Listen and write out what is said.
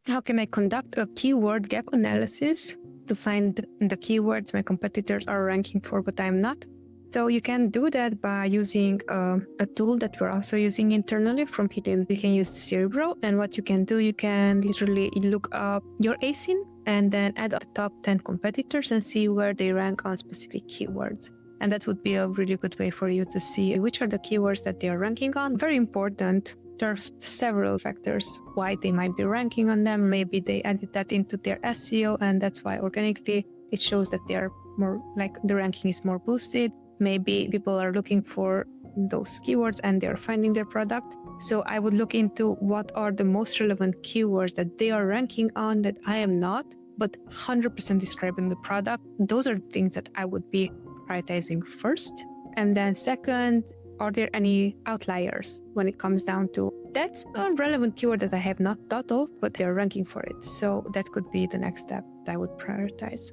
How can I conduct a keyword gap analysis to find the keywords my competitors are ranking for, but I'm not? So you can do that by using a tool that we're also using internally from Hidden. You can use Cerebro, and what you can do, you can literally look up your ASIN and then add up the top 10 competitors and see where they rank on specific keywords. And that would be a really good way for you to see which are the keywords that they are ranking on. Very important. There are several factors why they might be ranking on them. Maybe they added that into their SEO, and that's why organically it shows that they are more like the ranking is more boosted. Maybe people are looking for those keywords and they're finding their product. So I would look into what are the most relevant keywords that they are ranking on that I am not, but 100% describing the product. Those are things that I would be prioritizing first. And then second, are there any outliers when it comes down to that's a relevant keyword that I have not thought of, but they're ranking for it. So that could be the next step that I would prioritize.